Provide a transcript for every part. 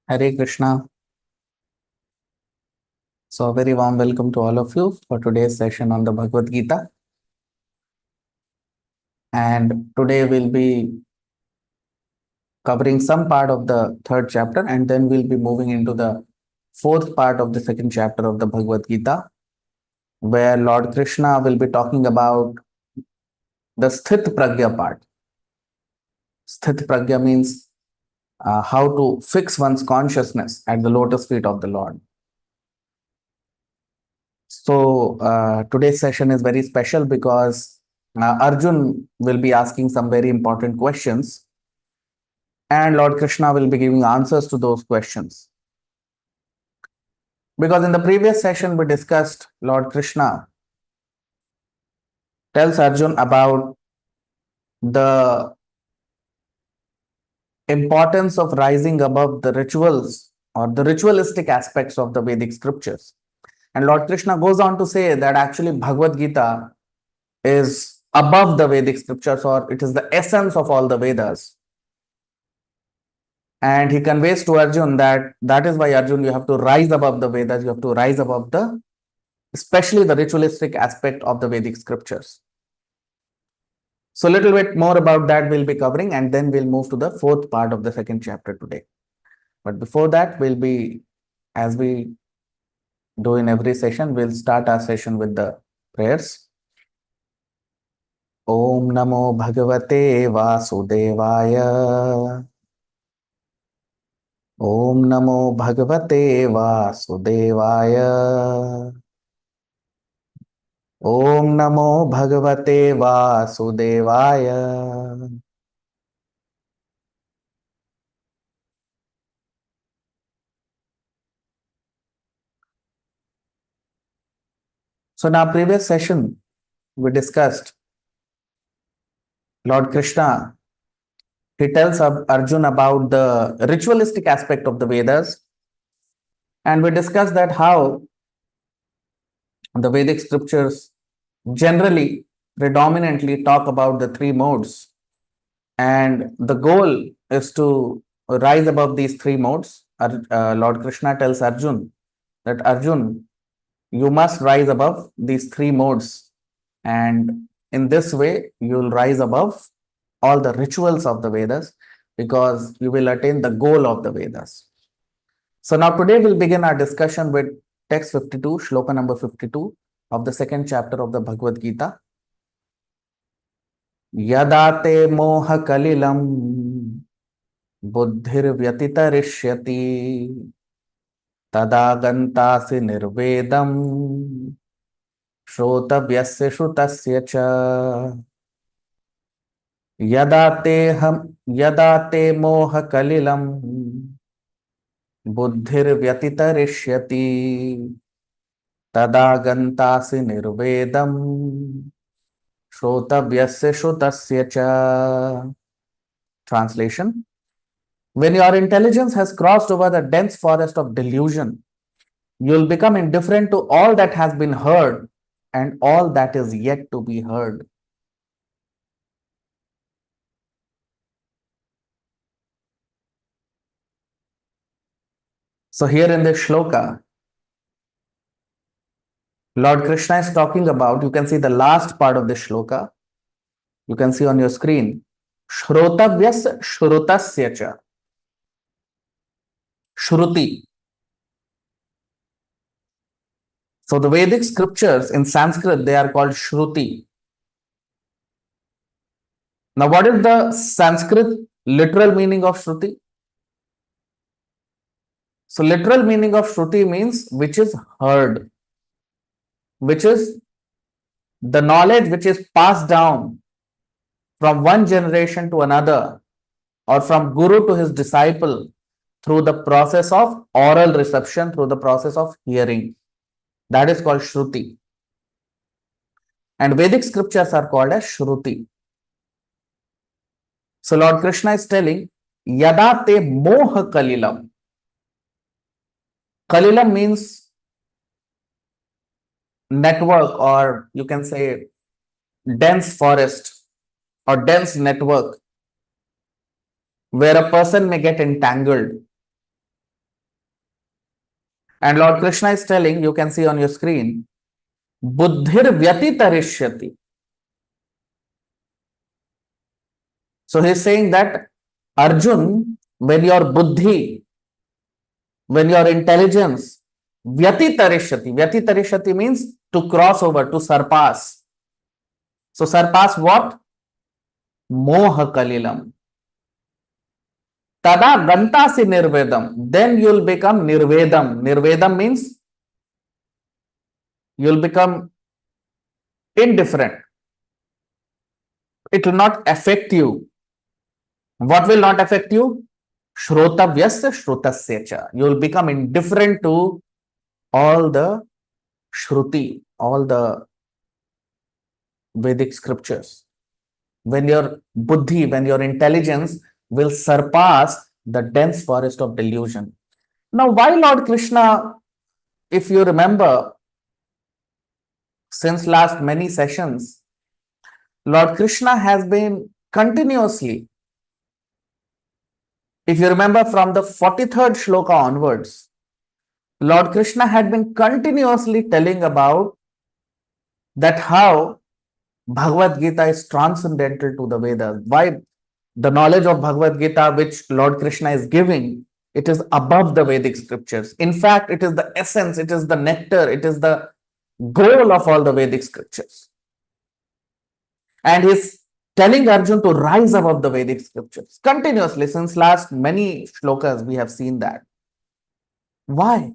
Hare Krishna. So, a very warm welcome to all of you for today's session on the Bhagavad Gita. And today we'll be covering some part of the third chapter, and then we'll be moving into the fourth part of the second chapter of the Bhagavad Gita, where Lord Krishna will be talking about the Sthit Pragya part. Sthit Pragya means how to fix one's consciousness at the lotus feet of the Lord. So, today's session is very special because Arjun will be asking some very important questions, and Lord Krishna will be giving answers to those questions. Because in the previous session, we discussed Lord Krishna tells Arjun about the importance of rising above the rituals or the ritualistic aspects of the Vedic scriptures. And Lord Krishna goes on to say that actually Bhagavad Gita is above the Vedic scriptures, or it is the essence of all the Vedas. And he conveys to Arjun that is why, Arjun, you have to rise above the Vedas, you have to rise above especially the ritualistic aspect of the Vedic scriptures. So a little bit more about that we'll be covering, and then we'll move to the fourth part of the second chapter today. But before that, as we do in every session, we'll start our session with the prayers. Om Namo Bhagavate Vasudevaya. Om Namo Bhagavate Vasudevaya. Om Namo Bhagavate Vasudevaya. So in our previous session, we discussed Lord Krishna. He tells Arjun about the ritualistic aspect of the Vedas. And we discussed that how the Vedic scriptures generally predominantly talk about the three modes. And the goal is to rise above these three modes. Lord Krishna tells Arjun that Arjun, you must rise above these three modes. And in this way, you will rise above all the rituals of the Vedas, because you will attain the goal of the Vedas. So now today we'll begin our discussion with text 52, shloka number 52 of the second chapter of the Bhagavad Gita. Yadate moha kalilam buddhir vyatitarishyati tadagantasi nirvedam shrotavyasya shrutasya cha. Yadate moha kalilam buddhir vyatitarishyati tadagantasi nirvedam shrotavyasya shrutasya cha. Translation: when your intelligence has crossed over the dense forest of delusion, you will become indifferent to all that has been heard and all that is yet to be heard. So here in this shloka, Lord Krishna is talking about, you can see the last part of this shloka, you can see on your screen, Shrotavyas Shrutasya cha. Shruti. So the Vedic scriptures in Sanskrit, they are called Shruti. Now, what is the Sanskrit literal meaning of Shruti? So literal meaning of Shruti means which is heard, which is the knowledge which is passed down from one generation to another, or from guru to his disciple, through the process of oral reception, through the process of hearing. That is called Shruti. And Vedic scriptures are called as Shruti. So Lord Krishna is telling, Yada te moha kalilam. Kalilam means network, or you can say dense forest or dense network, where a person may get entangled. And Lord Krishna is telling, you can see on your screen, buddhir vyatitarishyati. So he is saying that Arjun, when your buddhi, when your intelligence, vyatitarishyati means to cross over, to surpass. So surpass what? Moha kalilam. Tada gantasi nirvedam. Then you will become nirvedam. Nirvedam means you will become indifferent. It will not affect you. What will not affect you? Shrotavyasya shrutasya. You will become indifferent to all the shruti, all the Vedic scriptures. When your buddhi, when your intelligence will surpass the dense forest of delusion. Now, why Lord Krishna, if you remember, since last many sessions, Lord Krishna has been continuously, if you remember from the 43rd shloka onwards, Lord Krishna had been continuously telling about that how Bhagavad Gita is transcendental to the Vedas. Why the knowledge of Bhagavad Gita which Lord Krishna is giving, it is above the Vedic scriptures. In fact, it is the essence, it is the nectar, it is the goal of all the Vedic scriptures. And he's telling Arjun to rise above the Vedic scriptures. Continuously, since last many shlokas, we have seen that. Why?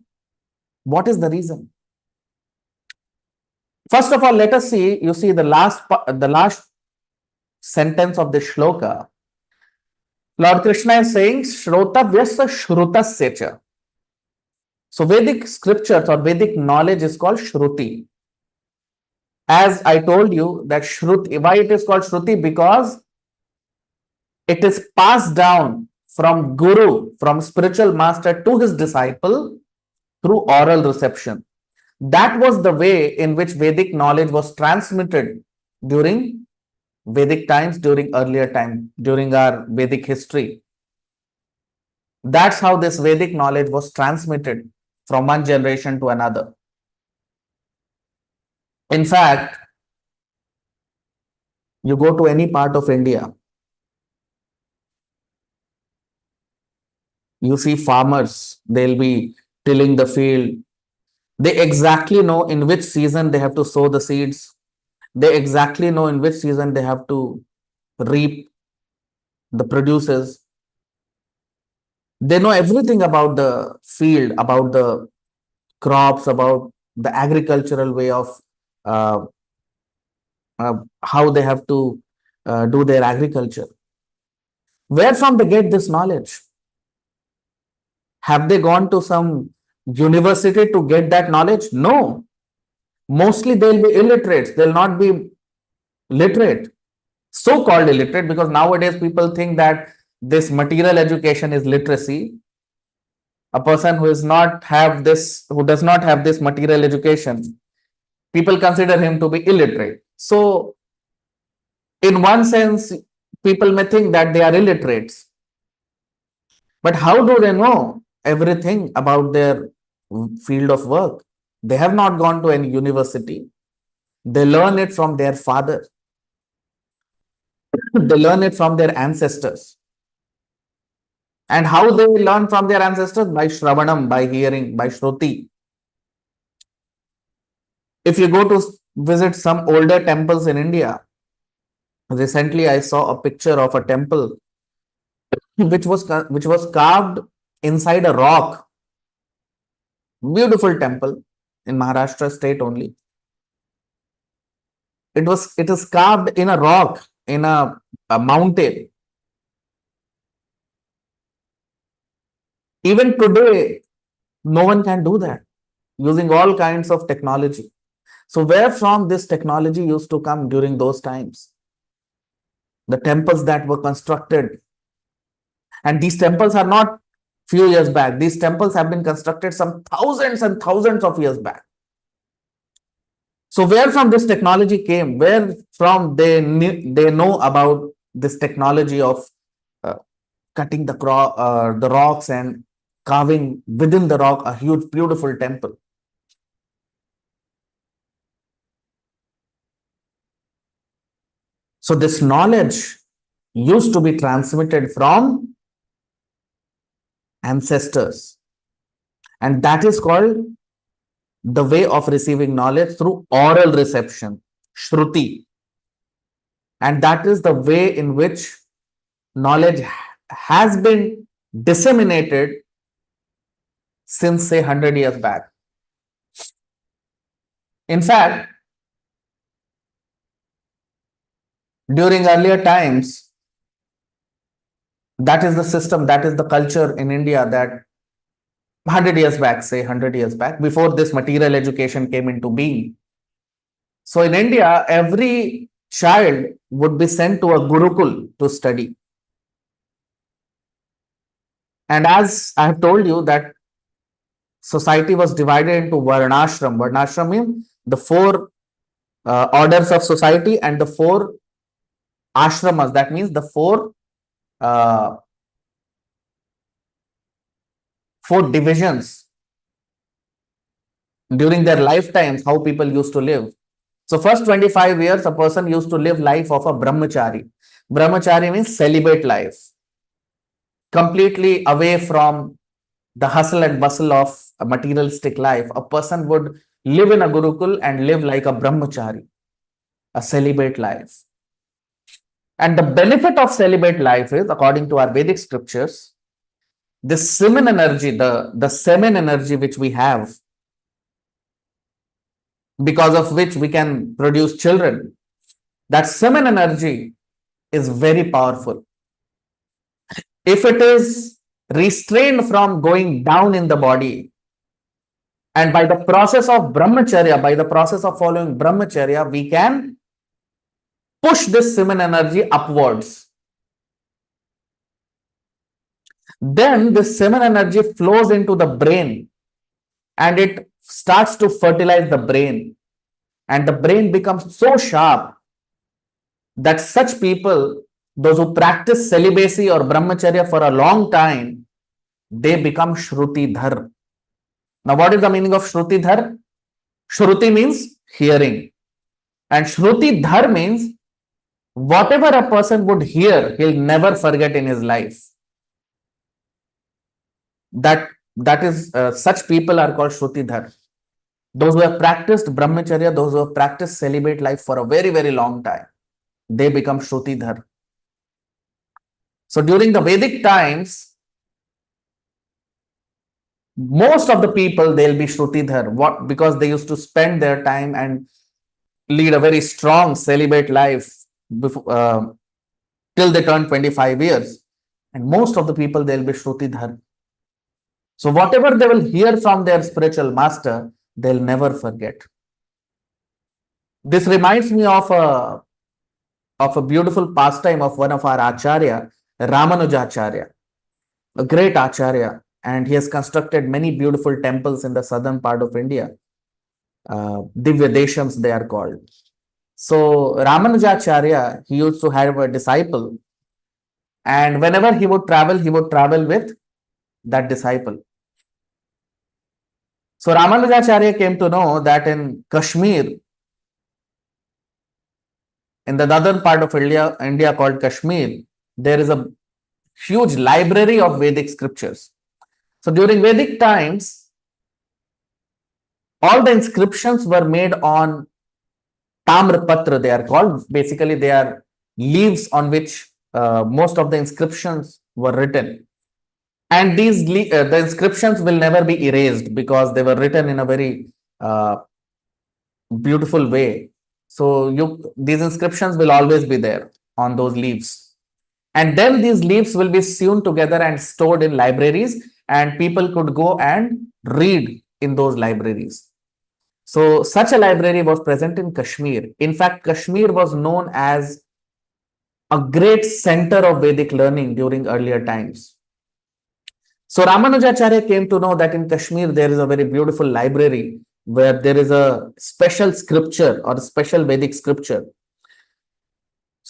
What is the reason? First of all, let us see, you see the last sentence of the shloka. Lord Krishna is saying, Shrotavyasa Shrutasya. So Vedic scriptures or Vedic knowledge is called Shruti. As I told you that Shruti, why it is called Shruti? Because it is passed down from Guru, from spiritual master to his disciple through oral reception. That was the way in which Vedic knowledge was transmitted during Vedic times, during earlier time, during our Vedic history. That's how this Vedic knowledge was transmitted from one generation to another. In fact, you go to any part of India, you see farmers, they'll be tilling the field. They exactly know in which season they have to sow the seeds. They exactly know in which season they have to reap the produces. They know everything about the field, about the crops, about the agricultural way of uh, how they have to do their agriculture. Where from they get this knowledge? Have they gone to some university to get that knowledge? No. Mostly they'll be illiterates. They'll not be literate. So-called illiterate, because nowadays people think that this material education is literacy. A person who does not have this material education, people consider him to be illiterate. So, in one sense, people may think that they are illiterates. But how do they know everything about their field of work? They have not gone to any university. They learn it from their father. They learn it from their ancestors. And how they learn from their ancestors? By Shravanam, by hearing, by Shruti. If you go to visit some older temples in India, recently I saw a picture of a temple which was carved inside a rock. Beautiful temple in Maharashtra state only. It is carved in a rock, in a mountain. Even today, no one can do that using all kinds of technology. So where from this technology used to come during those times? The temples that were constructed. And these temples are not few years back. These temples have been constructed some thousands and thousands of years back. So where from this technology came? Where from they know about this technology of cutting the rocks and carving within the rock a huge, beautiful temple. So this knowledge used to be transmitted from ancestors, and that is called the way of receiving knowledge through oral reception, shruti. And that is the way in which knowledge has been disseminated since, say, 100 years back. In fact, during earlier times, that is the system, that is the culture in India, that 100 years back, say 100 years back, before this material education came into being. So in India, every child would be sent to a Gurukul to study. And as I have told you that society was divided into Varnashram. Varnashram means the four orders of society and the four ashramas. That means the four divisions during their lifetimes, how people used to live. So first 25 years, a person used to live life of a brahmachari. Brahmachari means celibate life, completely away from the hustle and bustle of a materialistic life. A person would live in a Gurukul and live like a brahmachari, a celibate life. And the benefit of celibate life is, according to our Vedic scriptures, this semen energy, the semen energy which we have, because of which we can produce children, that semen energy is very powerful. If it is restrained from going down in the body, and by the process of brahmacharya, by the process of following brahmacharya, we can push this semen energy upwards. Then this semen energy flows into the brain and it starts to fertilize the brain, and the brain becomes so sharp that such people, those who practice celibacy or brahmacharya for a long time, they become Shrutidhar. Now, what is the meaning of Shrutidhar? Shruti means hearing, and Shrutidhar means whatever a person would hear, he'll never forget in his life. That is, such people are called Shrutidhar. Those who have practiced brahmacharya, those who have practiced celibate life for a very, very long time, they become Shrutidhar. So during the Vedic times, most of the people, they'll be Shrutidhar. What? Because they used to spend their time and lead a very strong celibate life before, till they turn 25 years. And most of the people, they'll be Shrutidhar. So whatever they will hear from their spiritual master, they'll never forget. This reminds me of a beautiful pastime of one of our Acharya, Ramanujacharya, a great Acharya, and he has constructed many beautiful temples in the southern part of India. Divya Deshams, they are called. So Ramanujacharya, he used to have a disciple, and whenever he would travel with that disciple. So Ramanujacharya came to know that in Kashmir, in the northern part of India called Kashmir, there is a huge library of Vedic scriptures. So during Vedic times, all the inscriptions were made on Tamrapatra, they are called. Basically, they are leaves on which most of the inscriptions were written. And these the inscriptions will never be erased because they were written in a very beautiful way. So these inscriptions will always be there on those leaves. And then these leaves will be sewn together and stored in libraries, and people could go and read in those libraries. So such a library was present in Kashmir. In fact, Kashmir was known as a great center of Vedic learning during earlier times. So Ramanujacharya came to know that in Kashmir there is a very beautiful library where there is a special scripture or a special Vedic scripture.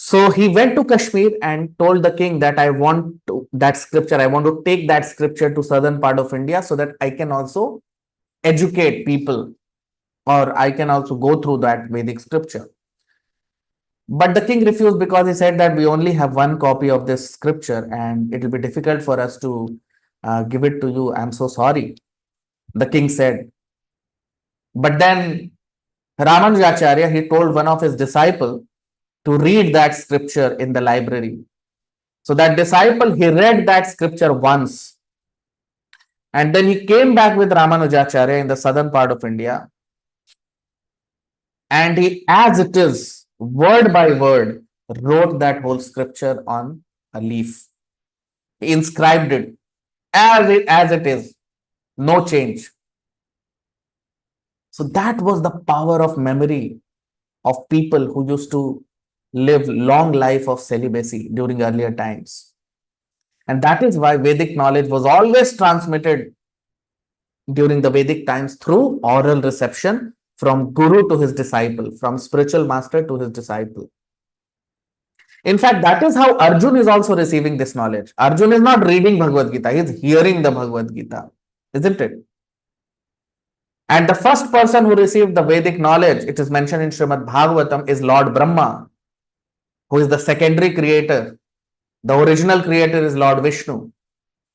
So he went to Kashmir and told the king that I want to take that scripture to southern part of India so that I can also educate people, or I can also go through that Vedic scripture. But the king refused because he said that we only have one copy of this scripture and it will be difficult for us to give it to you. I'm so sorry, the king said. But then Ramanujacharya, he told one of his disciples to read that scripture in the library. So that disciple, he read that scripture once. And then he came back with Ramanujacharya in the southern part of India. And he, as it is, word by word, wrote that whole scripture on a leaf. He inscribed it as it is, no change. So that was the power of memory of people who used to live long life of celibacy during earlier times. And that is why Vedic knowledge was always transmitted during the Vedic times through oral reception from guru to his disciple, from spiritual master to his disciple. In fact, that is how Arjun is also receiving this knowledge. Arjun is not reading Bhagavad Gita, he is hearing the Bhagavad Gita, isn't it? And the first person who received the Vedic knowledge, it is mentioned in Srimad Bhagavatam, is Lord Brahma, who is the secondary creator. The original creator is Lord Vishnu.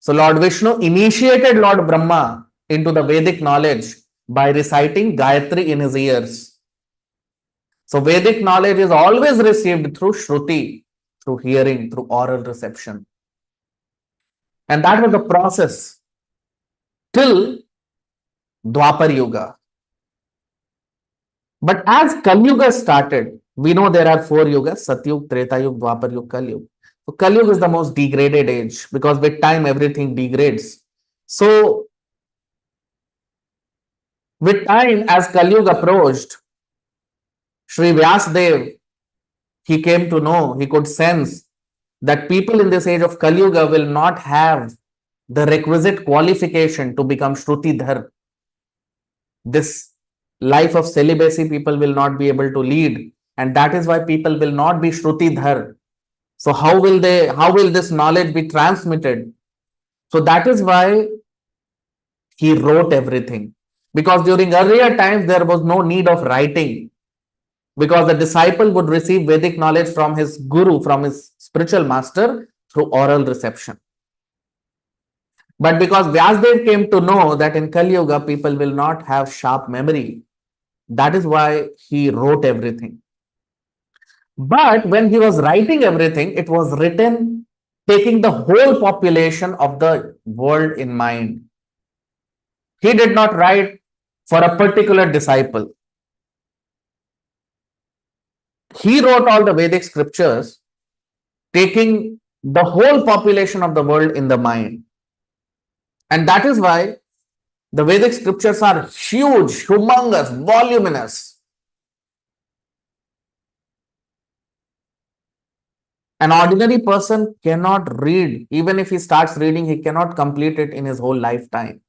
So Lord Vishnu initiated Lord Brahma into the Vedic knowledge by reciting Gayatri in his ears. So Vedic knowledge is always received through Shruti, through hearing, through oral reception. And that was the process till Dwapar Yuga. But as Kali Yuga started, we know there are 4 yugas: Satyug, Treta Yuga, Dwapar Yuga, Kali Yuga. So Kali Yuga is the most degraded age because with time everything degrades. So with time, as Kali Yuga approached, Sri Vyasdev, he came to know, he could sense that people in this age of Kali Yuga will not have the requisite qualification to become Shrutidhar. This life of celibacy people will not be able to lead, and that is why people will not be Shrutidhar. So how will this knowledge be transmitted? So that is why he wrote everything, because during earlier times there was no need of writing, because the disciple would receive Vedic knowledge from his guru, from his spiritual master, through oral reception. But because Vyasdev came to know that in Kali Yuga people will not have sharp memory, that is why he wrote everything. But when he was writing everything, it was written taking the whole population of the world in mind. He did not write for a particular disciple. He wrote all the Vedic scriptures taking the whole population of the world in the mind. And that is why the Vedic scriptures are huge, humongous, voluminous. An ordinary person cannot read. Even if he starts reading, he cannot complete it in his whole lifetime.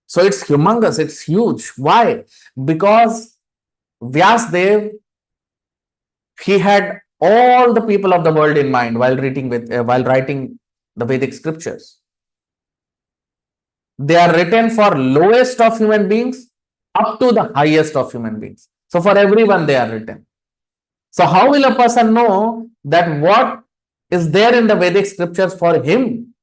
So it's humongous, it's huge. Why? Because Vyasdev, he had all the people of the world in mind while writing the Vedic scriptures. They are written for lowest of human beings up to the highest of human beings. So for everyone they are written. So how will a person know that what is there in the Vedic scriptures for him?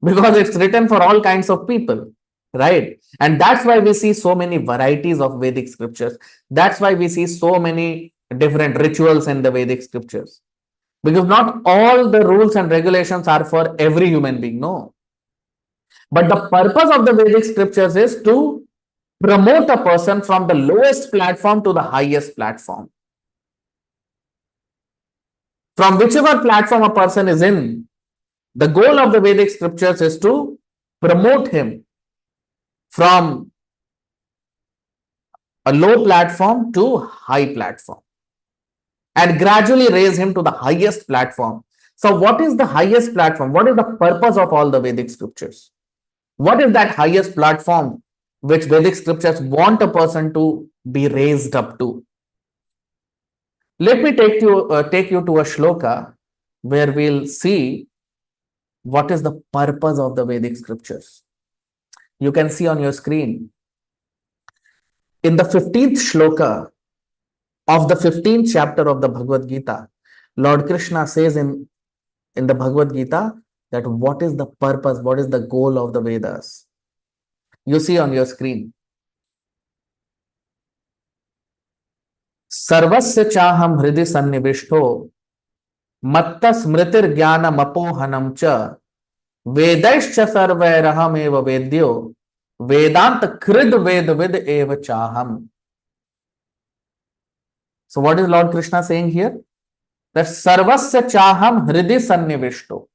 Because it's written for all kinds of people, right? And that's why we see so many varieties of Vedic scriptures. That's why we see so many different rituals in the Vedic scriptures. Because not all the rules and regulations are for every human being, no. But the purpose of the Vedic scriptures is to promote a person from the lowest platform to the highest platform. From whichever platform a person is in, the goal of the Vedic scriptures is to promote him from a low platform to high platform and gradually raise him to the highest platform. So what is the highest platform? What is the purpose of all the Vedic scriptures? What is that highest platform which Vedic scriptures want a person to be raised up to? Let me take you to a shloka where we'll see what is the purpose of the Vedic scriptures. You can see on your screen in the 15th shloka of the 15th chapter of the Bhagavad Gita, Lord Krishna says in the Bhagavad Gita that what is the purpose, what is the goal of the Vedas. You see on your screen. सर्वस्य चाहम हृदय सन्निविष्टो मत्त स्मृतिर ज्ञानमपोहनम च वेदैश्च सर्वैरहमेव वेद्यो वेदांत कृद वेद with एव चाहम. So what is Lord Krishna saying here? That sarvasya chaham hridhi sannivishto.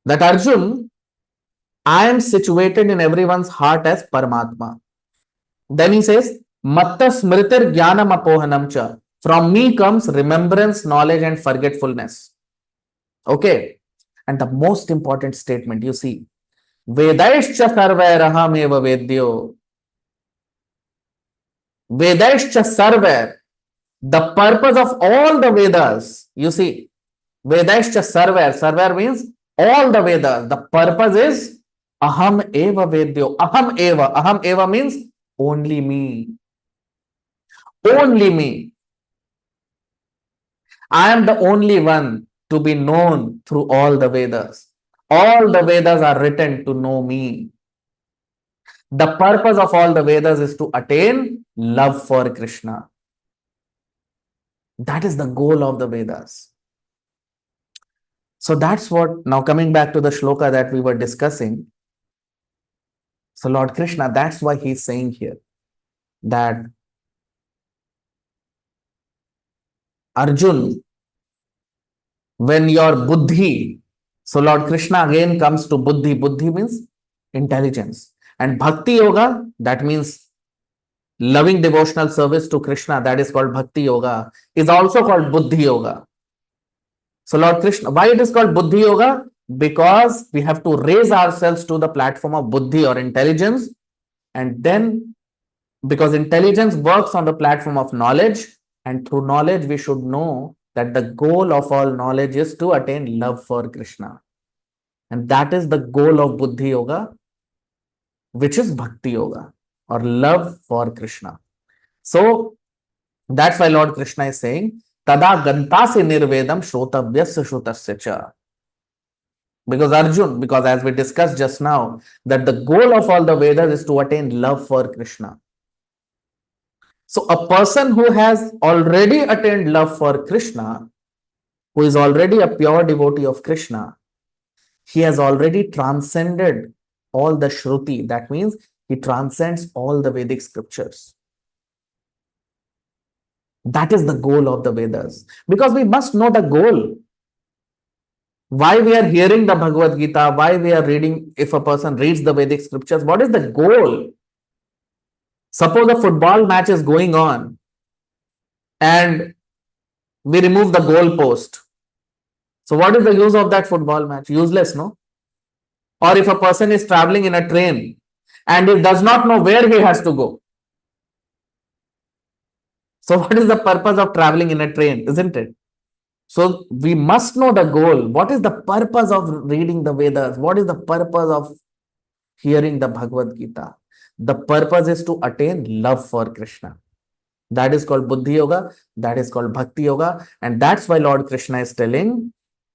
That Arjun, I am situated in everyone's heart as Paramatma. Then he says, Matta smritir jnanam apohanam cha. From me comes remembrance, knowledge, and forgetfulness. Okay. And the most important statement, you see, Vedaishcha sarvairaham eva vedyo. Vedaishcha sarvair. The purpose of all the Vedas, you see, Vedaishcha sarvair. Sarvair means all the Vedas. The purpose is aham eva vedyo. Aham eva. Aham eva means only me. Only me. I am the only one to be known through all the Vedas. All the Vedas are written to know me. The purpose of all the Vedas is to attain love for Krishna. That is the goal of the Vedas. So that's what, now coming back to the shloka that we were discussing. So Lord Krishna, that's why he's saying here that Arjun, when your buddhi, so Lord Krishna again comes to buddhi. Buddhi means intelligence. And bhakti yoga, that means loving devotional service to Krishna, that is called bhakti yoga, is also called buddhi yoga. So Lord Krishna, why it is called buddhi yoga? Because we have to raise ourselves to the platform of buddhi or intelligence. And then, because intelligence works on the platform of knowledge, and through knowledge we should know that the goal of all knowledge is to attain love for Krishna. And that is the goal of buddhi yoga, which is bhakti yoga or love for Krishna. So that's why Lord Krishna is saying, Tada gantasi nirvedam shrotavyasya shrutasya cha. Because Arjun, because as we discussed just now, that the goal of all the Vedas is to attain love for Krishna. So a person who has already attained love for Krishna, who is already a pure devotee of Krishna, he has already transcended all the Shruti. That means he transcends all the Vedic scriptures. That is the goal of the Vedas. Because we must know the goal. Why we are hearing the Bhagavad Gita, why we are reading, if a person reads the Vedic scriptures, what is the goal? Suppose a football match is going on and we remove the goal post. So what is the use of that football match? Useless, no? Or if a person is traveling in a train and he does not know where he has to go. So what is the purpose of traveling in a train, isn't it? So we must know the goal. What is the purpose of reading the Vedas? What is the purpose of hearing the Bhagavad Gita? The purpose is to attain love for Krishna. That is called buddhi yoga. That is called bhakti yoga. And that's why Lord Krishna is telling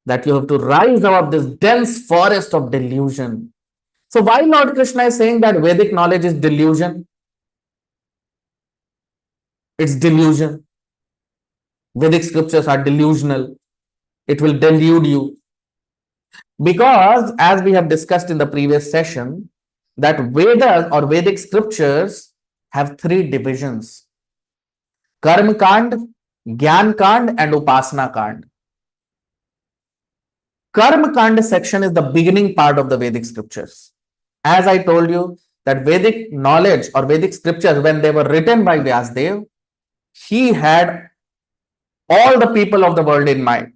that you have to rise above this dense forest of delusion. So why Lord Krishna is saying that Vedic knowledge is delusion? It's delusion. Vedic scriptures are delusional. It will delude you. Because as we have discussed in the previous session, that Vedas or Vedic scriptures have three divisions: Karma Kand, Gyan Kand, and Upasana Kand. Karma Kanda section is the beginning part of the Vedic scriptures. As I told you, that Vedic knowledge or Vedic scriptures, when they were written by Vyasadeva, he had all the people of the world in mind.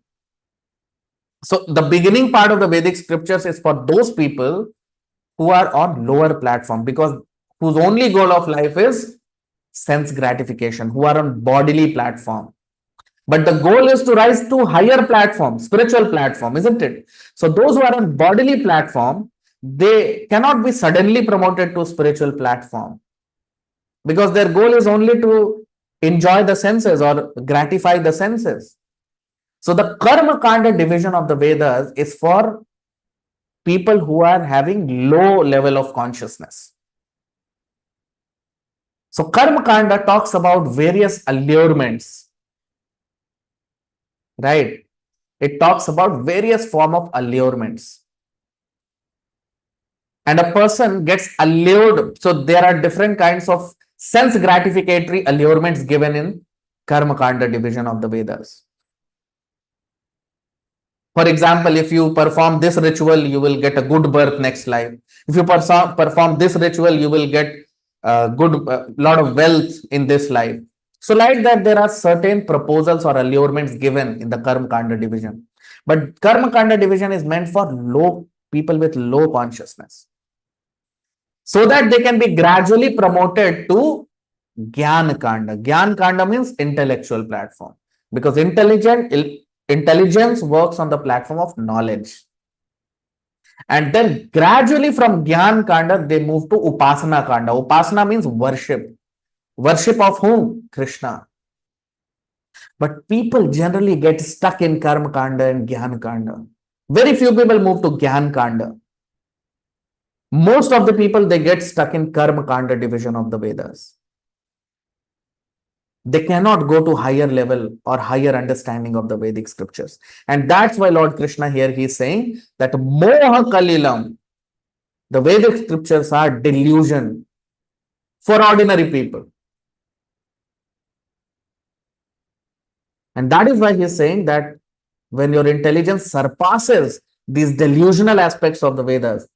So the beginning part of the Vedic scriptures is for those people who are on lower platform, because whose only goal of life is sense gratification, who are on bodily platform. But the goal is to rise to higher platform, spiritual platform, isn't it? So those who are on bodily platform, they cannot be suddenly promoted to spiritual platform, because their goal is only to enjoy the senses or gratify the senses. So the karma kanda division of the Vedas is for people who are having low level of consciousness. So karma kanda talks about various allurements, right? It talks about various form of allurements. And a person gets allured. So there are different kinds of sense gratificatory allurements given in karma kanda division of the Vedas. For example, if you perform this ritual, you will get a good birth next life. If you perform this ritual, you will get a good lot of wealth in this life. So like that, there are certain proposals or allurements given in the Karma Kanda division. But Karma Kanda division is meant for low people with low consciousness, so that they can be gradually promoted to Gyan Kanda. Gyan Kanda means intellectual platform, because intelligence works on the platform of knowledge. And then gradually from Gyan Kanda, they move to Upasana Kanda. Upasana means worship. Worship of whom? Krishna. But people generally get stuck in Karma Kanda and Gyan Kanda. Very few people move to Gyan Kanda. Most of the people, they get stuck in Karma Kanda division of the Vedas. They cannot go to higher level or higher understanding of the Vedic scriptures. And that's why Lord Krishna here, he is saying that Moha Kalilam, the Vedic scriptures are delusion for ordinary people. And that is why he is saying that when your intelligence surpasses these delusional aspects of the Vedas,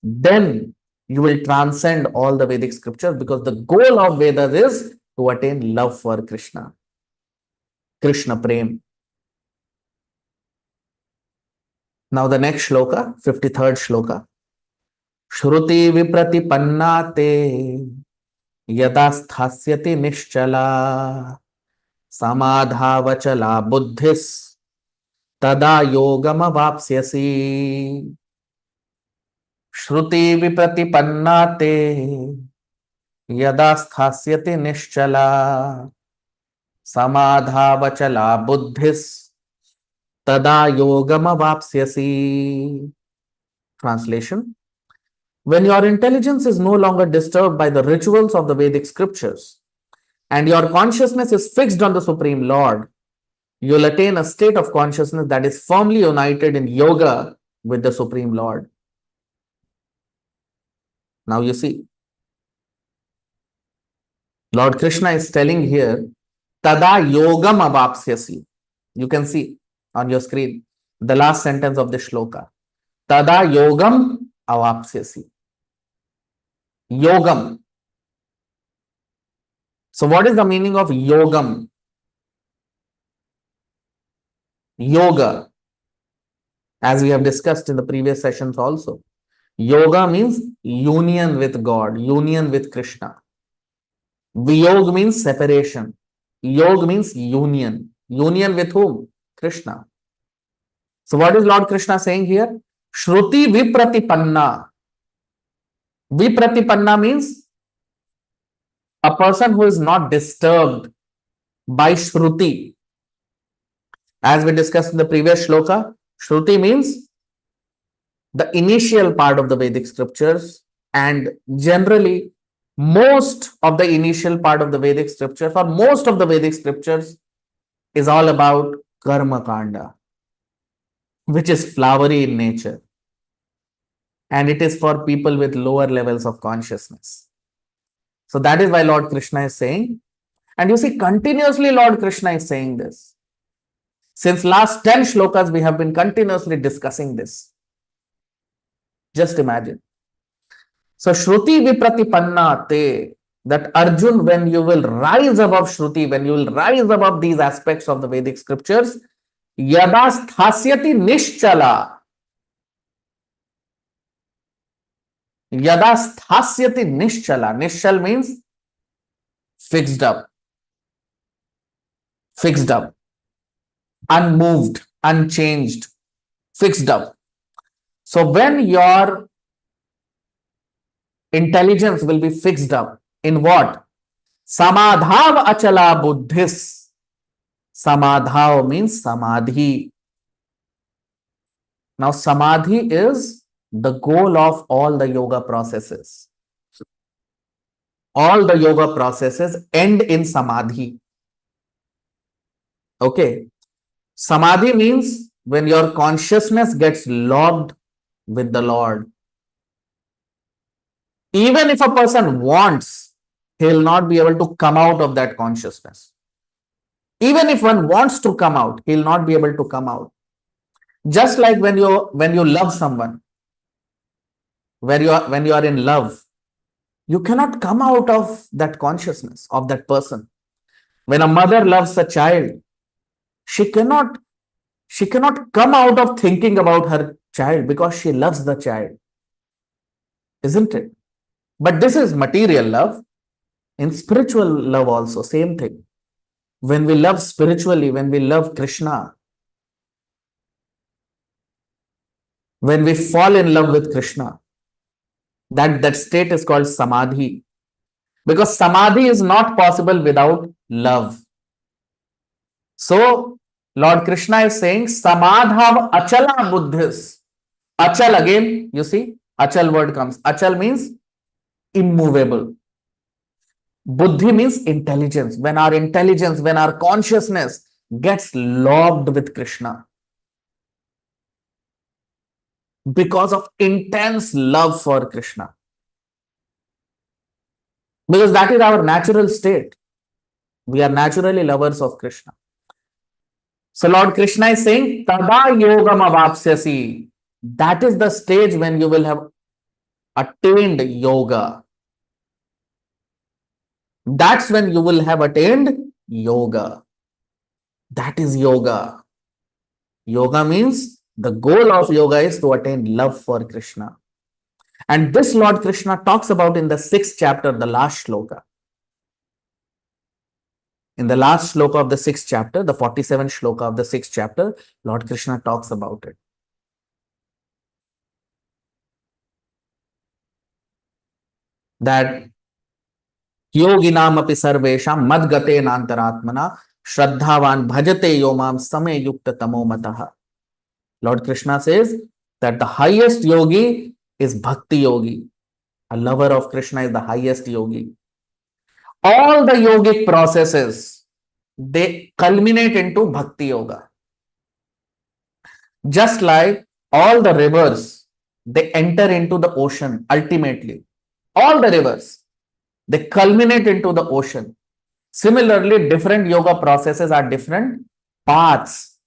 then you will transcend all the Vedic scriptures, because the goal of Vedas is to attain love for Krishna, Krishna Prem. Now the next shloka, 53rd shloka. Shruti vipratipanna te yada sthasyati nischala samadhavachala buddhis tada yogam avapsyasi. Shruti vipratipanna te yada sthasyati nischala samadhavachala buddhis tada yogam avapsyasi. Translation: when your intelligence is no longer disturbed by the rituals of the Vedic scriptures and your consciousness is fixed on the Supreme Lord, you'll attain a state of consciousness that is firmly united in yoga with the Supreme Lord. Now you see, Lord Krishna is telling here, Tada yogam avapsyasi. You can see on your screen the last sentence of the shloka. Tada yogam avapsyasi. Yogam. So what is the meaning of yogam? Yoga, as we have discussed in the previous sessions also. Yoga means union with God, union with Krishna. Viyog means separation. Yog means union. Union with whom? Krishna. So what is Lord Krishna saying here? Shruti vipratipanna. Vipratipanna means a person who is not disturbed by Shruti. As we discussed in the previous shloka, Shruti means the initial part of the Vedic scriptures, and generally most of the initial part of the Vedic scriptures, or most of the Vedic scriptures, is all about Karma Kanda, which is flowery in nature, and it is for people with lower levels of consciousness. So that is why Lord Krishna is saying, and you see continuously Lord Krishna is saying this. Since last 10 shlokas, we have been continuously discussing this. Just imagine. So Shruti vipratipanna te, that Arjun, when you will rise above Shruti, when you will rise above these aspects of the Vedic scriptures, yada sthasyati nischala. Yada sthasyati nischala. Nischal means fixed up, unmoved, unchanged, fixed up. So when your intelligence will be fixed up in what? Samadhav achala buddhis. Samadhav means samadhi. Now, samadhi is the goal of all the yoga processes. All the yoga processes end in samadhi. Okay. Samadhi means when your consciousness gets locked with the Lord. Even if a person wants, he will not be able to come out of that consciousness. Even if one wants to come out, he will not be able to come out. Just like when you love someone, when you are in love, you cannot come out of that consciousness of that person. When a mother loves a child, she cannot come out of thinking about her child because she loves the child, isn't it? But this is material love. In spiritual love also, same thing. When we love spiritually, when we love Krishna, when we fall in love with Krishna, that state is called samadhi. Because samadhi is not possible without love. So, Lord Krishna is saying, Samadhav achala buddhis. Achal again, you see, achal word comes. Achal means immovable. Buddhi means intelligence. When our consciousness gets locked with Krishna because of intense love for Krishna. Because that is our natural state. We are naturally lovers of Krishna. So Lord Krishna is saying, Tada yogam avapsyasi. That is the stage when you will have attained yoga. That's when you will have attained yoga. That is yoga. Yoga means the goal of yoga is to attain love for Krishna. And this Lord Krishna talks about in the 6th chapter, the last shloka. In the last shloka of the 6th chapter, the 47th shloka of the 6th chapter, Lord Krishna talks about it. That yoginam api sarvesham madgate nantaratmana shraddhavan bhajate yomam same yukta tamo mataha. Lord Krishna says that the highest yogi is bhakti yogi. A lover of Krishna is the highest yogi. All the yogic processes, they culminate into bhakti yoga. Just like all the rivers, they enter into the ocean ultimately. All the rivers, they culminate into the ocean. Similarly, different yoga processes are different paths.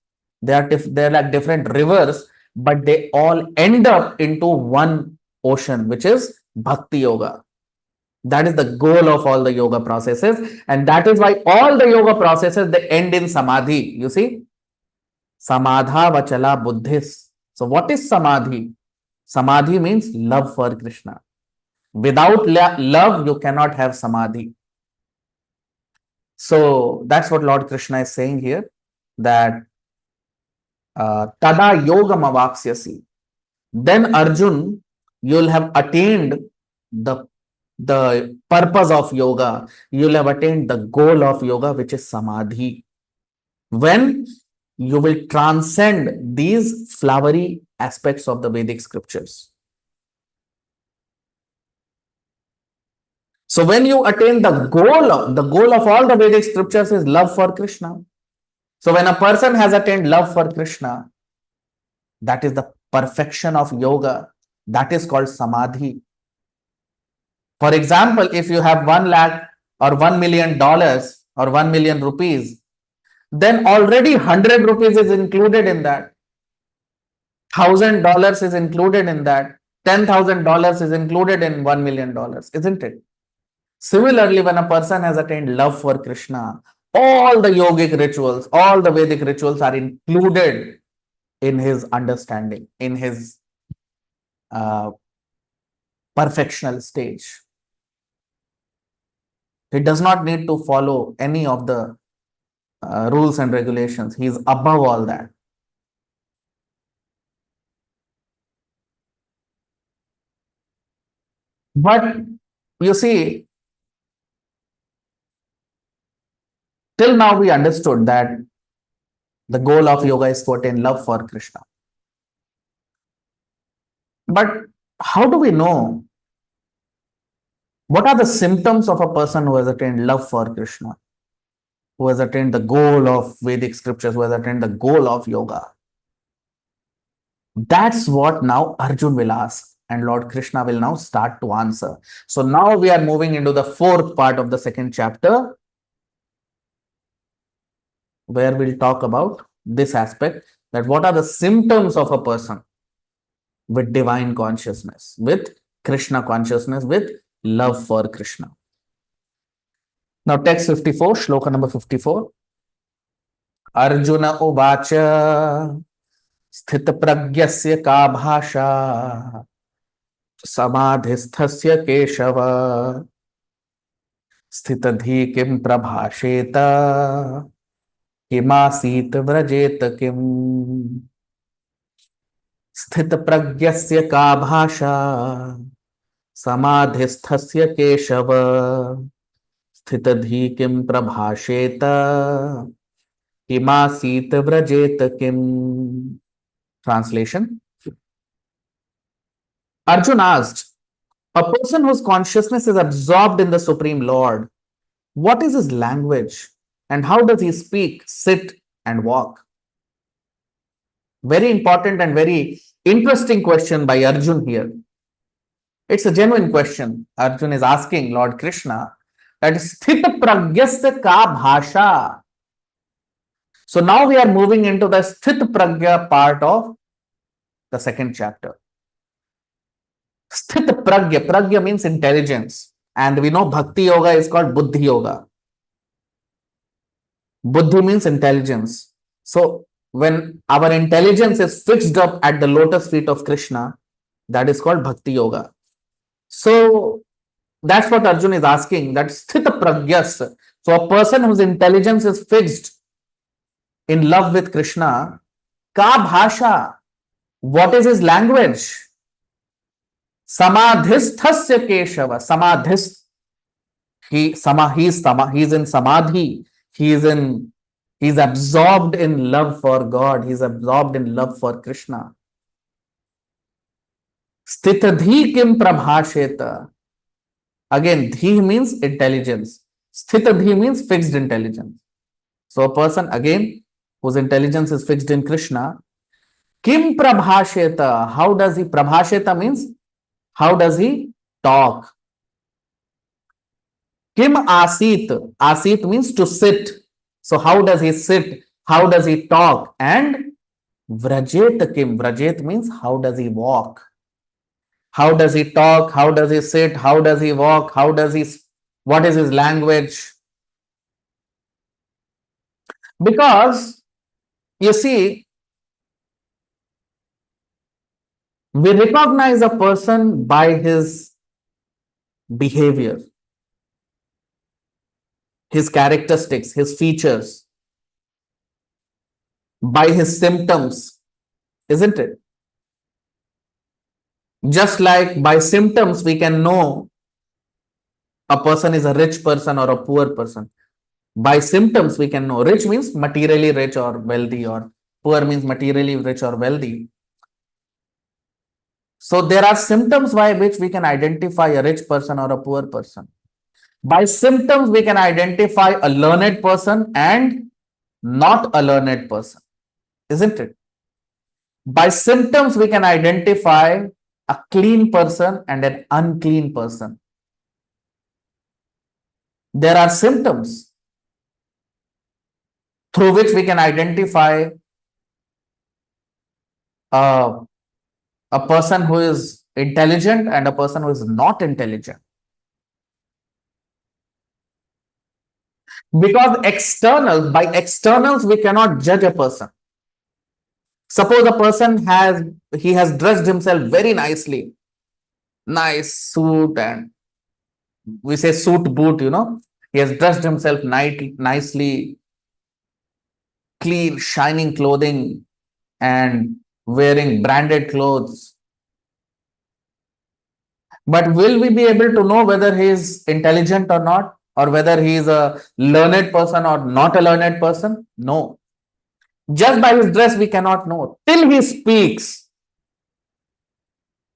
They're like different rivers, but they all end up into one ocean, which is bhakti yoga. That is the goal of all the yoga processes. And that is why all the yoga processes, they end in samadhi. You see? Samadha vachala buddhis. So what is samadhi? Samadhi means love for Krishna. Without love, you cannot have samadhi. So that's what Lord Krishna is saying here, that tada yogam avaksyasi. Then Arjun, you will have attained the purpose of yoga. You will have attained the goal of yoga, which is samadhi. When you will transcend these flowery aspects of the Vedic scriptures. So when you attain the goal of all the Vedic scriptures is love for Krishna. So when a person has attained love for Krishna, that is the perfection of yoga. That is called samadhi. For example, if you have 1 lakh or $1 million or 1 million rupees, then already 100 rupees is included in that. $1,000 is included in that. $10,000 is included in $1 million, isn't it? Similarly, when a person has attained love for Krishna, all the yogic rituals, all the Vedic rituals are included in his understanding, in his perfectional stage. He does not need to follow any of the rules and regulations. He is above all that. But you see, till now we understood that the goal of yoga is to attain love for Krishna. But how do we know what are the symptoms of a person who has attained love for Krishna, who has attained the goal of Vedic scriptures, who has attained the goal of yoga? That's what now Arjun will ask, and Lord Krishna will now start to answer. So now we are moving into the fourth part of the second chapter, where we'll talk about this aspect, that what are the symptoms of a person with divine consciousness, with Krishna consciousness, with love for Krishna. Now text 54, shloka number 54. Arjuna uvacha स्थित प्रज्ञस्य का भाषा समाधिस्थस्य केशव स्थितधि किं प्रभाषेत किमासीत व्रजेत किम. स्थित प्रज्ञस्य का भाषा समाधिस्थस्य केशव स्थितधि किं प्रभाषेत किमासीत व्रजेत किम. Translation. Arjun asked, a person whose consciousness is absorbed in the Supreme Lord, what is his language and how does he speak, sit and walk? Very important and very interesting question by Arjun here. It's a genuine question. Arjun is asking Lord Krishna that sthita pragyasya ka bhasha. So now we are moving into the sthit pragya part of the second chapter. Sthit pragya. Pragya means intelligence. And we know bhakti yoga is called buddhi yoga. Buddhi means intelligence. So when our intelligence is fixed up at the lotus feet of Krishna, that is called bhakti yoga. So that's what Arjun is asking, that sthita pragyas. So a person whose intelligence is fixed in love with Krishna, ka bhasha, what is his language? Samadhisthasya keshava. Samadhist. He is in samadhi. He is absorbed in love for God. He is absorbed in love for Krishna. Sthitadhi kim prabhasheta. Again, dhi means intelligence. Sthitadhi means fixed intelligence. So a person again whose intelligence is fixed in Krishna, kim prabhasheta, how does he, prabhasheta means how does he talk? Kim asit, asit means to sit. So how does he sit? How does he talk? And vrajet kim, vrajet means how does he walk? How does he talk? How does he sit? How does he walk? How does he, what is his language? Because you see, we recognize a person by his behavior, his characteristics, his features, by his symptoms, isn't it? Just like by symptoms, we can know a person is a rich person or a poor person. By symptoms, we can know. Rich means materially rich or wealthy, or poor means materially rich or wealthy. So there are symptoms by which we can identify a rich person or a poor person. By symptoms, we can identify a learned person and not a learned person, isn't it? By symptoms, we can identify a clean person and an unclean person. There are symptoms through which we can identify a person who is intelligent and a person who is not intelligent. Because by externals, we cannot judge a person. Suppose a person has dressed himself very nicely, nice suit, and we say suit boot, He has dressed himself nicely, clean, shining clothing, and wearing branded clothes. But will we be able to know whether he is intelligent or not, or whether he is a learned person or not a learned person? No. Just by his dress, we cannot know. Till he speaks,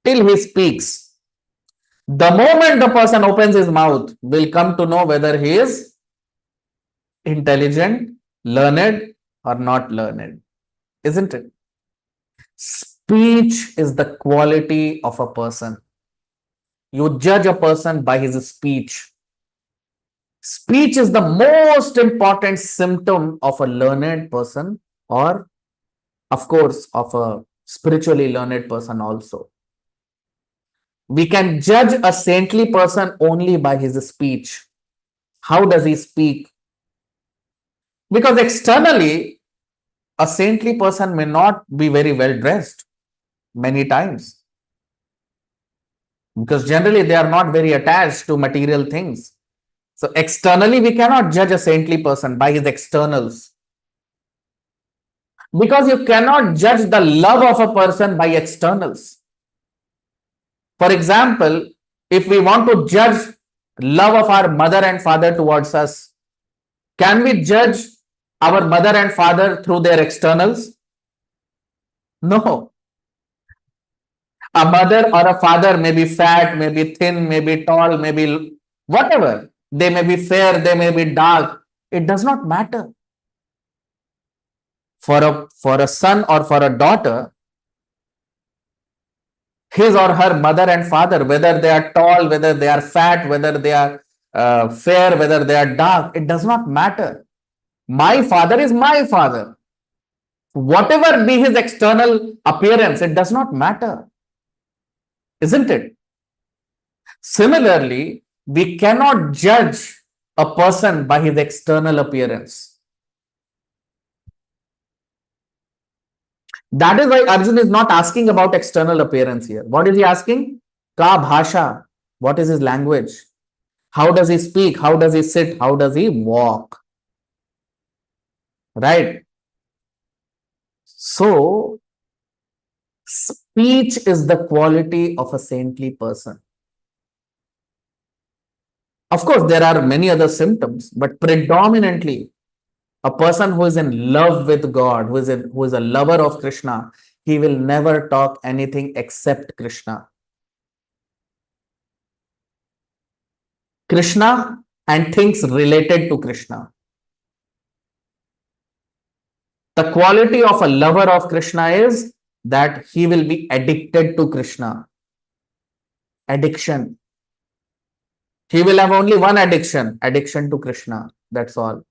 till he speaks. The moment the person opens his mouth, we'll come to know whether he is intelligent, learned, or not learned. Isn't it? Speech is the quality of a person. You judge a person by his speech. Speech is the most important symptom of a learned person, or, of course, of a spiritually learned person also. We can judge a saintly person only by his speech. How does he speak? Because externally, a saintly person may not be very well dressed many times. Because generally they are not very attached to material things. So externally, we cannot judge a saintly person by his externals. Because you cannot judge the love of a person by externals. For example, if we want to judge love of our mother and father towards us, can we judge our mother and father through their externals? No. A mother or a father may be fat, may be thin, may be tall, may be whatever. They may be fair, they may be dark. It does not matter. For a son or for a daughter, his or her mother and father, whether they are tall, whether they are fat, whether they are fair, whether they are dark, it does not matter. My father is my father. Whatever be his external appearance, it does not matter. Isn't it? Similarly, we cannot judge a person by his external appearance. That is why Arjun is not asking about external appearance here. What is he asking? Ka bhasha. What is his language? How does he speak? How does he sit? How does he walk? Right? So, speech is the quality of a saintly person. Of course, there are many other symptoms, but predominantly, a person who is in love with God, who is a lover of Krishna, he will never talk anything except Krishna. Krishna and things related to Krishna. The quality of a lover of Krishna is that he will be addicted to Krishna. Addiction. He will have only one addiction to Krishna. That's all.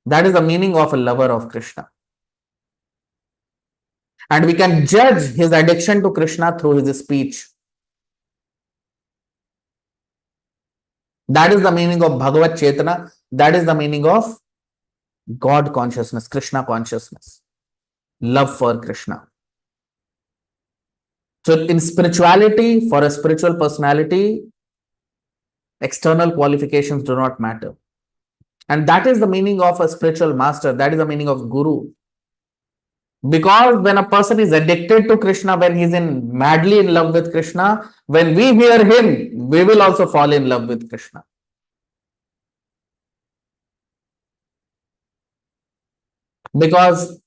That is the meaning of a lover of Krishna. And we can judge his addiction to Krishna through his speech. That is the meaning of Bhagavad Chetana. That is the meaning of God consciousness, Krishna consciousness, love for Krishna. So in spirituality, for a spiritual personality, external qualifications do not matter. And that is the meaning of a spiritual master. That is the meaning of guru. Because when a person is addicted to Krishna, when he is madly in love with Krishna, when we hear him, we will also fall in love with Krishna. Because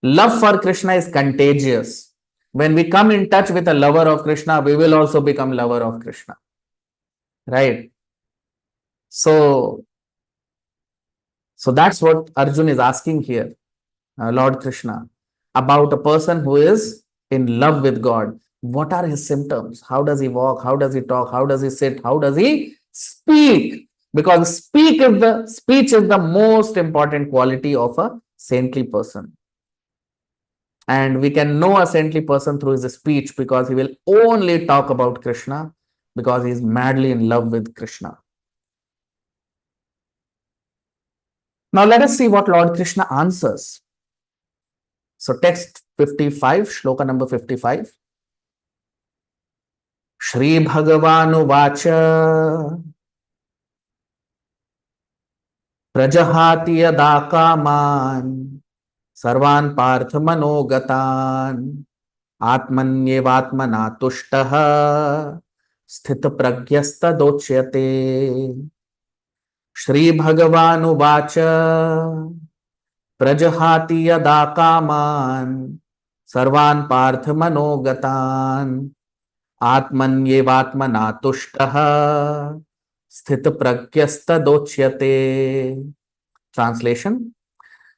love for Krishna is contagious. When we come in touch with a lover of Krishna, we will also become lover of Krishna. Right? So that's what Arjun is asking here, Lord Krishna, about a person who is in love with God. What are his symptoms? How does he walk? How does he talk? How does he sit? How does he speak? Because speech is the most important quality of a saintly person. And we can know a saintly person through his speech, because he will only talk about Krishna, because he is madly in love with Krishna. Now let us see what Lord Krishna answers. So text 55, shloka number 55. Shri Bhagavanu Vacha प्रजहाति यदा कामान् सर्वान् पार्थ मनोगतान् आत्मन्येवात्मना तुष्टः स्थित प्रज्ञस्तदोच्यते। श्री भगवानुवाच प्रजहाति यदा कामान् सर्वान् पार्थ मनोगतान् आत्मन्येवात्मना तुष्टः स्थित प्रज्ञस्तदोच्यते। Translation: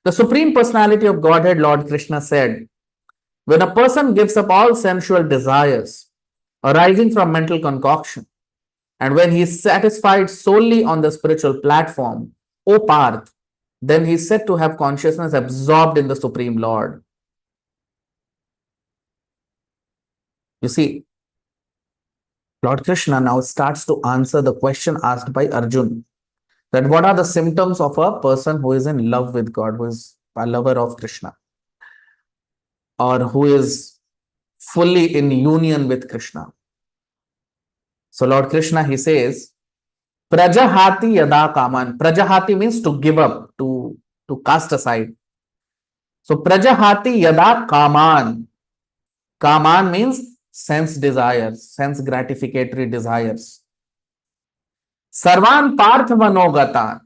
The Supreme Personality of Godhead, Lord Krishna, said, when a person gives up all sensual desires arising from mental concoction, and when he is satisfied solely on the spiritual platform, O Parth, then he is said to have consciousness absorbed in the Supreme Lord. You see, Lord Krishna now starts to answer the question asked by Arjun, that what are the symptoms of a person who is in love with God, who is a lover of Krishna, or who is fully in union with Krishna. So Lord Krishna, he says, Prajahati yada kaman. Prajahati means to give up, to cast aside. So Prajahati yada kaman. Kaman means sense desires, sense gratificatory desires. Sarvan parth manogatan.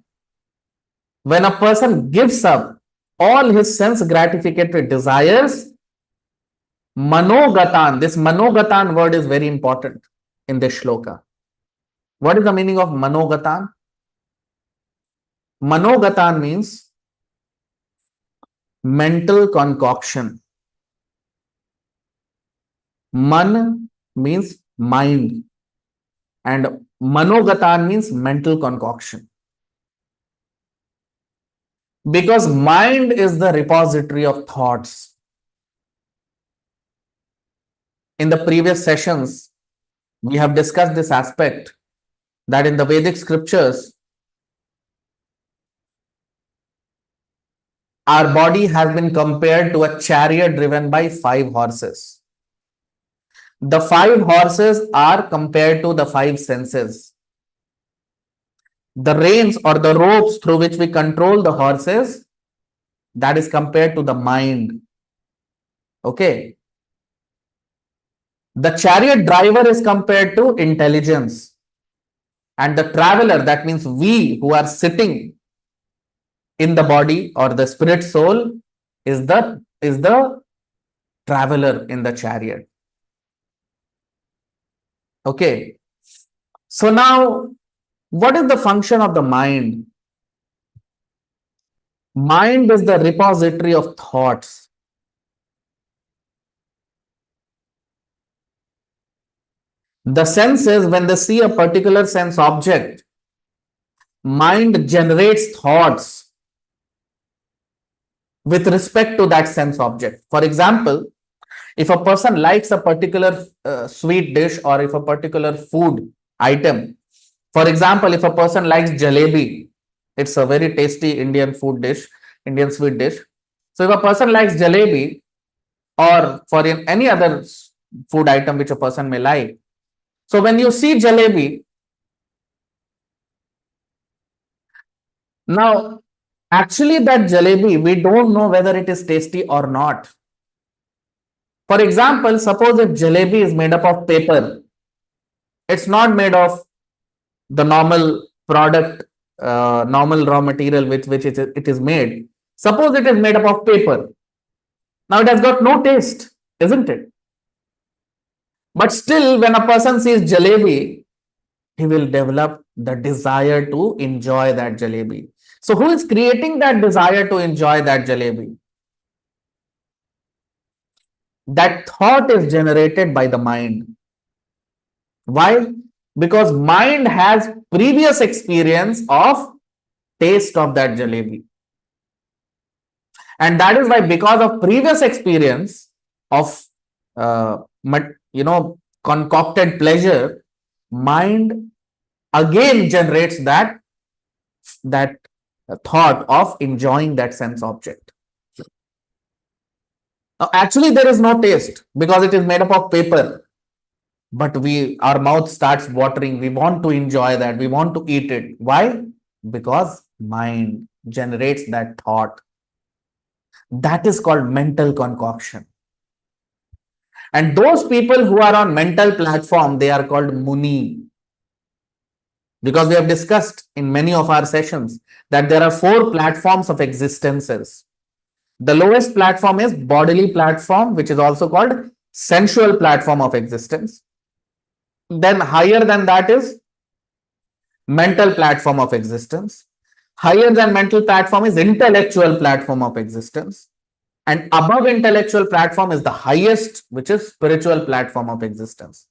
When a person gives up all his sense gratificatory desires, manogatan. This manogatan word is very important in this shloka. What is the meaning of manogatan? Manogatan means mental concoction. Man means mind, and manogatan means mental concoction. Because mind is the repository of thoughts. In the previous sessions, we have discussed this aspect, that in the Vedic scriptures, our body has been compared to a chariot driven by 5 horses. The 5 horses are compared to the 5 senses. The reins or the ropes through which we control the horses, that is compared to the mind. Okay. The chariot driver is compared to intelligence. And the traveler, that means we who are sitting in the body or the spirit soul, is the traveler in the chariot. Okay. So now, what is the function of the mind? Mind is the repository of thoughts. The senses, when they see a particular sense object, mind generates thoughts with respect to that sense object. For example, if a person likes a particular sweet dish, or if a particular food item, for example, if a person likes jalebi, it's a very tasty Indian food dish, Indian sweet dish. So if a person likes jalebi, or for any other food item which a person may like, so when you see jalebi, now actually that jalebi, we don't know whether it is tasty or not. For example, suppose if jalebi is made up of paper, it's not made of the normal product, normal raw material which it is made. Suppose it is made up of paper. Now it has got no taste, isn't it? But still, when a person sees jalebi, he will develop the desire to enjoy that jalebi. So who is creating that desire to enjoy that jalebi? That thought is generated by the mind. Why? Because mind has previous experience of taste of that jalebi. And that is why, because of previous experience of concocted pleasure, mind again generates that thought of enjoying that sense object. Now, actually, there is no taste because it is made up of paper, but our mouth starts watering. We want to enjoy that. We want to eat it. Why? Because mind generates that thought. That is called mental concoction. And those people who are on mental platform, they are called Muni. Because we have discussed in many of our sessions that there are 4 platforms of existences. The lowest platform is bodily platform, which is also called sensual platform of existence. Then higher than that is mental platform of existence. Higher than mental platform is intellectual platform of existence. And above intellectual platform is the highest, which is spiritual platform of existence.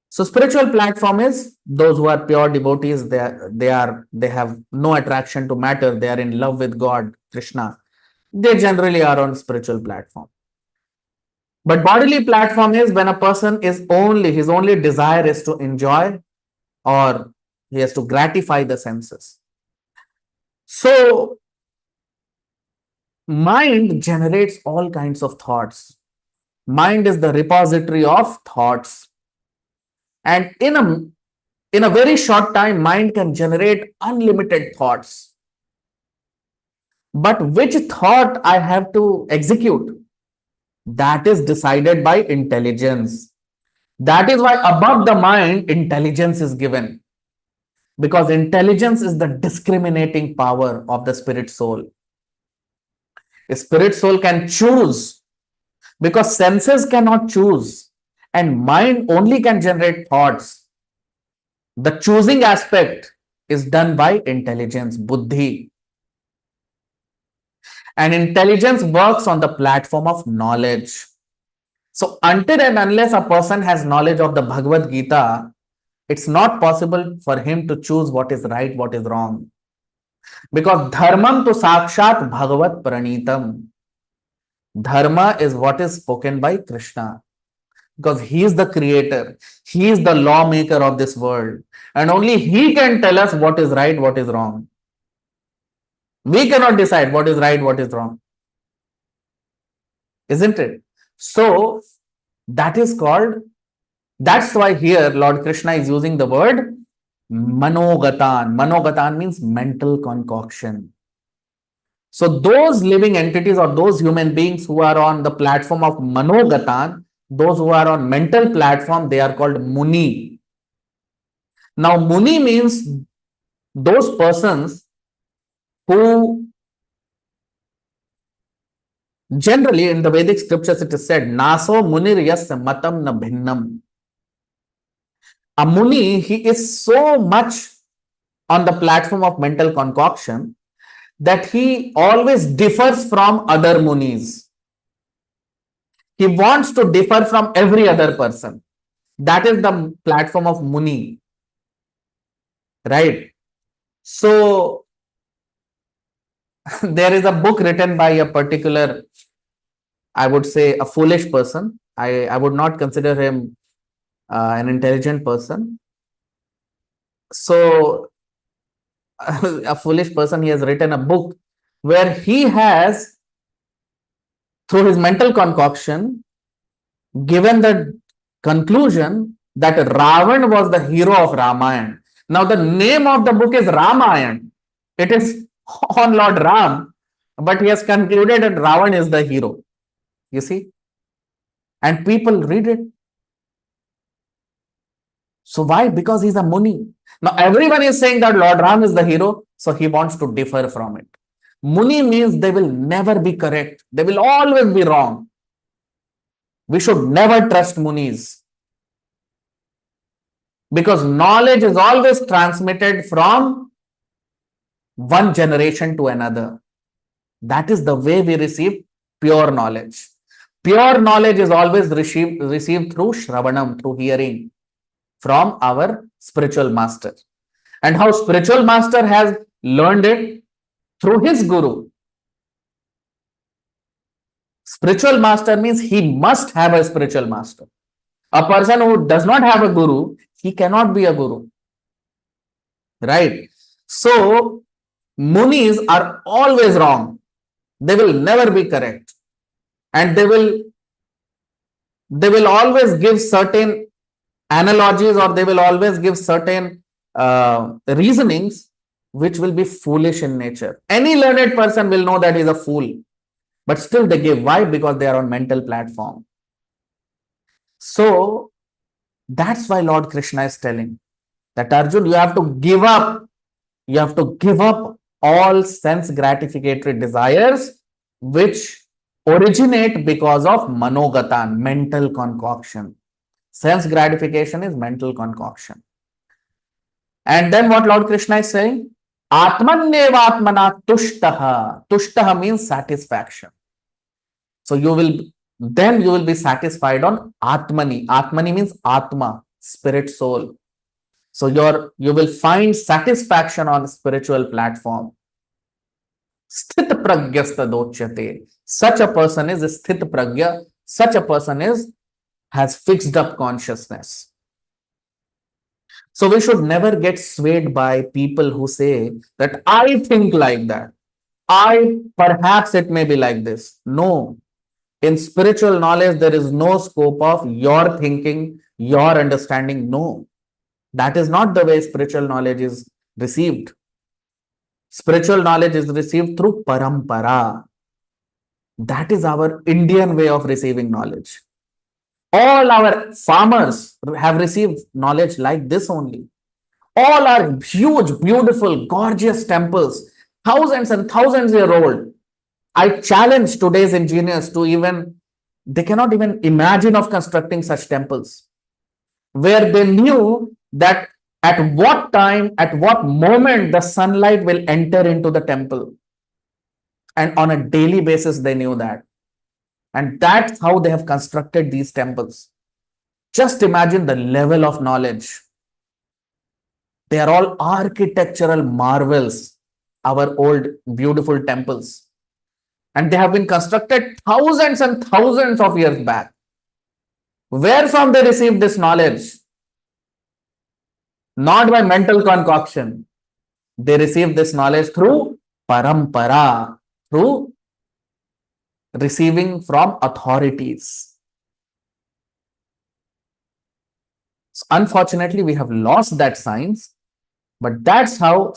So spiritual platform is those who are pure devotees. They have no attraction to matter. They are in love with God, Krishna. They generally are on spiritual platform. But bodily platform is when a person is his only desire is to enjoy, or he has to gratify the senses. So mind generates all kinds of thoughts. Mind is the repository of thoughts. And in a very short time, mind can generate unlimited thoughts. But which thought I have to execute? That is decided by intelligence. That is why above the mind, intelligence is given. Because intelligence is the discriminating power of the spirit soul. A spirit soul can choose, because senses cannot choose and mind only can generate thoughts. The choosing aspect is done by intelligence, buddhi. And intelligence works on the platform of knowledge. So until and unless a person has knowledge of the Bhagavad Gita, it's not possible for him to choose what is right, what is wrong. Because dharmam to sakshat bhagavat pranitam. Dharma is what is spoken by Krishna. Because he is the creator. He is the lawmaker of this world. And only he can tell us what is right, what is wrong. We cannot decide what is right, what is wrong. Isn't it? So that is called, that's why here Lord Krishna is using the word manogatan. Manogatan means mental concoction. So those living entities or those human beings who are on the platform of manogatan, those who are on mental platform, they are called Muni. Now Muni means those persons who generally in the Vedic scriptures it is said, Naso munir yasya matam na bhinnam. A Muni, he is so much on the platform of mental concoction that he always differs from other Munis. He wants to differ from every other person. That is the platform of Muni. Right? So, there is a book written by a particular, I would say, a foolish person. I would not consider him an intelligent person. So, a foolish person, he has written a book where he has, through his mental concoction, given the conclusion that Ravan was the hero of Ramayana. Now, the name of the book is Ramayana. It is on Lord Ram, but he has concluded that Ravan is the hero. You see? And people read it. So why? Because he's a Muni. Now, everyone is saying that Lord Ram is the hero, so he wants to differ from it. Muni means they will never be correct. They will always be wrong. We should never trust Munis. Because knowledge is always transmitted from one generation to another. That is the way we receive pure knowledge. Pure knowledge is always received through Shravanam, through hearing from our spiritual master. And how spiritual master has learned it? Through his guru. Spiritual master means he must have a spiritual master. A person who does not have a guru, he cannot be a guru. Right? So, Munis are always wrong. They will never be correct. And they will always give certain analogies, or they will always give certain reasonings which will be foolish in nature. Any learned person will know that he's a fool, but still they give. Why? Because they are on mental platform. So that's why Lord Krishna is telling that Arjun, you have to give up. You have to give up all sense gratificatory desires which originate because of manogatan, mental concoction. Sense gratification is mental concoction. And then what Lord Krishna is saying? Atmanyevatmana tushtaha. Tushtaha means satisfaction. So you will be satisfied on Atmani. Atmani means Atma, spirit, soul. So you will find satisfaction on spiritual platform. Sthit pragyastadochyate. Such a person is sthit pragya. Such a person has fixed up consciousness. So we should never get swayed by people who say that I think like that. Perhaps it may be like this. No. In spiritual knowledge, there is no scope of your thinking, your understanding. No. That is not the way spiritual knowledge is received. Spiritual knowledge is received through parampara. That is our Indian way of receiving knowledge. All our farmers have received knowledge like this only. All are huge, beautiful, gorgeous temples, thousands and thousands year old. I challenge today's engineers to they cannot even imagine of constructing such temples, where they knew that at what time, at what moment the sunlight will enter into the temple. And on a daily basis, they knew that. And that's how they have constructed these temples. Just imagine the level of knowledge. They are all architectural marvels, our old beautiful temples. And they have been constructed thousands and thousands of years back. Where from they received this knowledge? Not by mental concoction. They received this knowledge through parampara, through receiving from authorities. So unfortunately, we have lost that science, but that's how,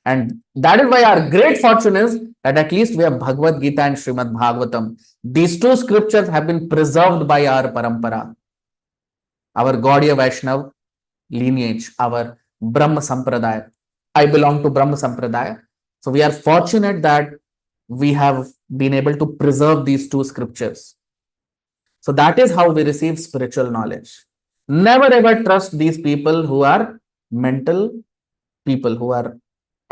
and that is why our great fortune is that at least we have Bhagavad Gita and Srimad Bhagavatam. These two scriptures have been preserved by our parampara, our Gaudiya Vaishnav lineage, our Brahma Sampradaya. I belong to Brahma Sampradaya. So we are fortunate that we have been able to preserve these two scriptures. So that is how we receive spiritual knowledge. Never ever trust these people who are mental people, who are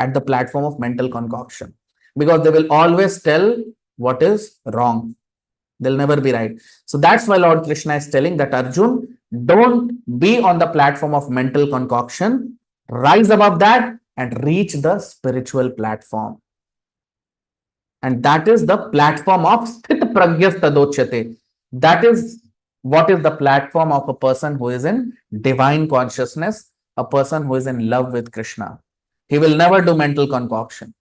at the platform of mental concoction, because they will always tell what is wrong. They'll never be right. So that's why Lord Krishna is telling that Arjun, don't be on the platform of mental concoction. Rise above that and reach the spiritual platform. And that is the platform of Sthit Pragyas Tadochyate. That is what is the platform of a person who is in divine consciousness, a person who is in love with Krishna. He will never do mental concoction.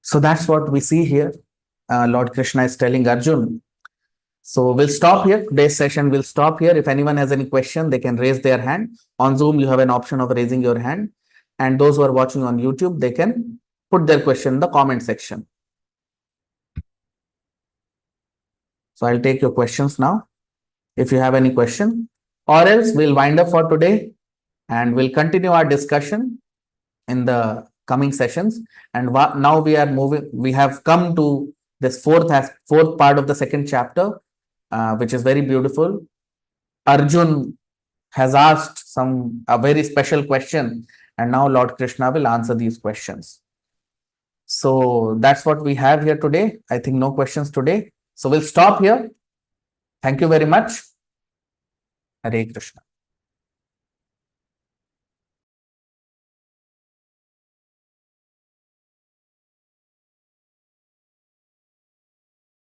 So that's what we see here. Lord Krishna is telling Arjun. So we'll stop here. Today's session will stop here. If anyone has any question, they can raise their hand. On Zoom, you have an option of raising your hand. And those who are watching on YouTube, they can put their question in the comment section. So I'll take your questions now, if you have any question, or else we'll wind up for today and we'll continue our discussion in the coming sessions. And now we are moving, we have come to this fourth part of the second chapter, which is very beautiful. Arjun has asked a very special question, and now Lord Krishna will answer these questions. So that's what we have here today. I think no questions today. So we'll stop here. Thank you very much. Hare Krishna.